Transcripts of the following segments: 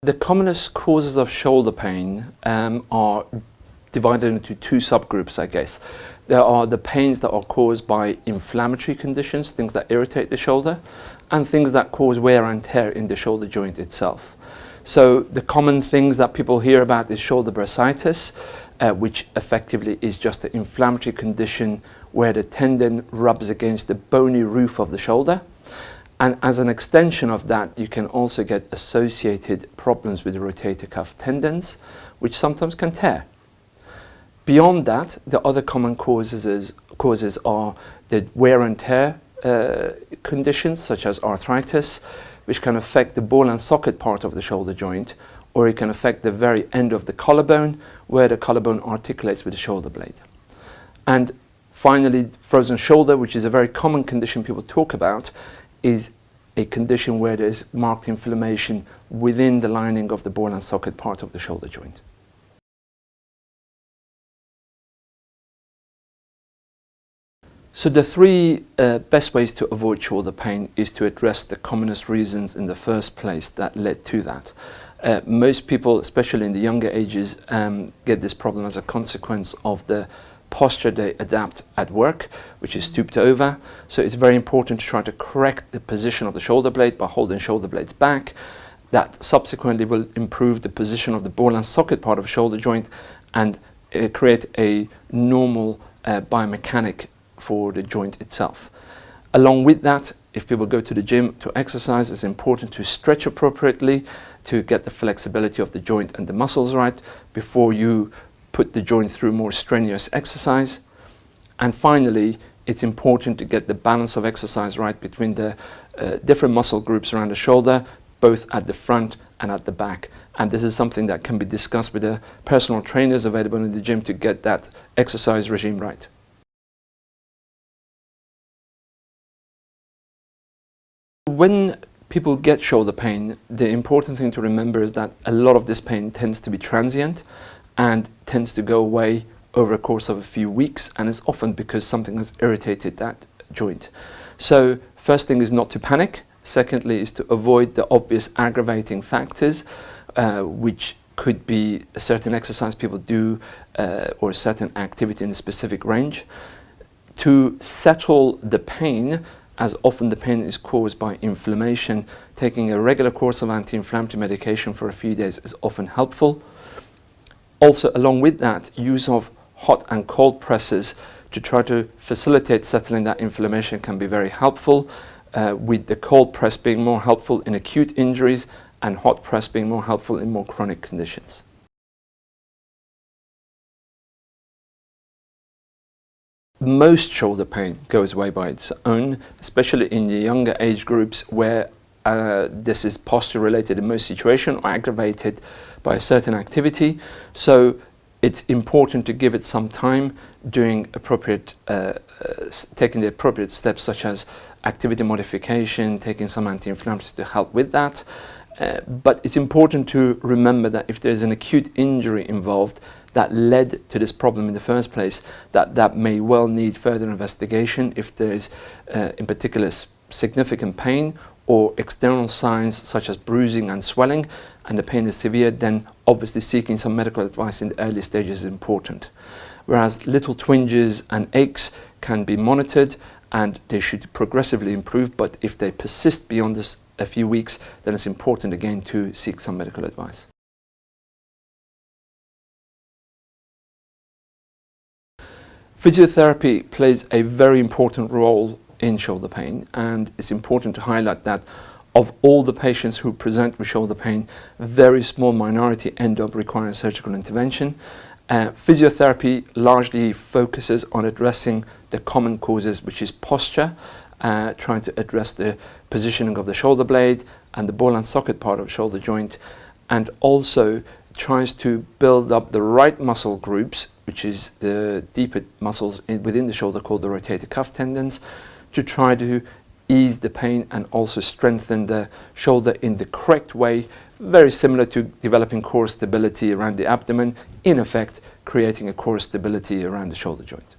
The commonest causes of shoulder pain are divided into two subgroups, I guess. There are the pains that are caused by inflammatory conditions, things that irritate the shoulder, and things that cause wear and tear in the shoulder joint itself. So the common things that people hear about is shoulder bursitis, which effectively is just an inflammatory condition where the tendon rubs against the bony roof of the shoulder. And as an extension of that, you can also get associated problems with the rotator cuff tendons, which sometimes can tear. Beyond that, the other common causes are the wear and tear conditions, such as arthritis, which can affect the ball and socket part of the shoulder joint, or it can affect the very end of the collarbone, where the collarbone articulates with the shoulder blade. And finally, frozen shoulder, which is a very common condition people talk about, is a condition where there is marked inflammation within the lining of the ball and socket part of the shoulder joint. So the three best ways to avoid shoulder pain is to address the commonest reasons in the first place that led to that. Most people, especially in the younger ages, get this problem as a consequence of the posture they adapt at work, which is stooped over. So it's very important to try to correct the position of the shoulder blade by holding shoulder blades back. That subsequently will improve the position of the ball and socket part of the shoulder joint and create a normal biomechanic for the joint itself. Along with that, if people go to the gym to exercise, it's important to stretch appropriately to get the flexibility of the joint and the muscles right before you put the joint through more strenuous exercise. And finally, it's important to get the balance of exercise right between the different muscle groups around the shoulder, both at the front and at the back. And this is something that can be discussed with the personal trainers available in the gym to get that exercise regime right. When people get shoulder pain, the important thing to remember is that a lot of this pain tends to be transient and tends to go away over a course of a few weeks, and is often because something has irritated that joint. So first thing is not to panic. Secondly is to avoid the obvious aggravating factors, which could be a certain exercise people do or a certain activity in a specific range. To settle the pain, as often the pain is caused by inflammation, taking a regular course of anti-inflammatory medication for a few days is often helpful. Also, along with that, use of hot and cold presses to try to facilitate settling that inflammation can be very helpful, with the cold press being more helpful in acute injuries and hot press being more helpful in more chronic conditions. Most shoulder pain goes away by its own, especially in the younger age groups where this is posture related in most situations or aggravated by a certain activity. So it's important to give it some time, doing appropriate, taking the appropriate steps such as activity modification, taking some anti-inflammatories to help with that. But it's important to remember that if there's an acute injury involved that led to this problem in the first place, that may well need further investigation if there's in particular significant pain or external signs such as bruising and swelling, and the pain is severe, then obviously seeking some medical advice in the early stages is important. Whereas little twinges and aches can be monitored and they should progressively improve, but if they persist beyond this a few weeks, then it's important again to seek some medical advice. Physiotherapy plays a very important role in shoulder pain, and it's important to highlight that of all the patients who present with shoulder pain, a very small minority end up requiring surgical intervention. Physiotherapy largely focuses on addressing the common causes, which is posture, trying to address the positioning of the shoulder blade and the ball and socket part of the shoulder joint, and also tries to build up the right muscle groups, which is the deeper muscles within the shoulder called the rotator cuff tendons, to try to ease the pain and also strengthen the shoulder in the correct way, very similar to developing core stability around the abdomen, in effect creating a core stability around the shoulder joint.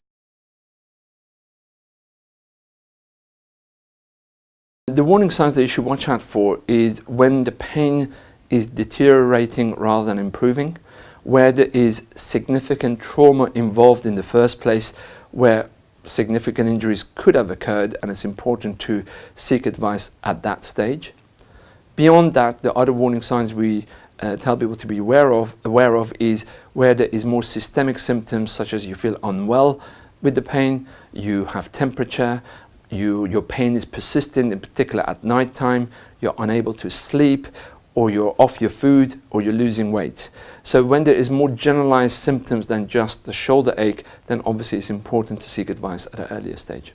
The warning signs that you should watch out for is when the pain is deteriorating rather than improving, where there is significant trauma involved in the first place, where significant injuries could have occurred, and it's important to seek advice at that stage. Beyond that, the other warning signs we tell people to be aware of is where there is more systemic symptoms, such as you feel unwell with the pain, you have temperature, your pain is persistent, in particular at night time, you're unable to sleep, or you're off your food, or you're losing weight. So when there is more generalized symptoms than just the shoulder ache, then obviously it's important to seek advice at an earlier stage.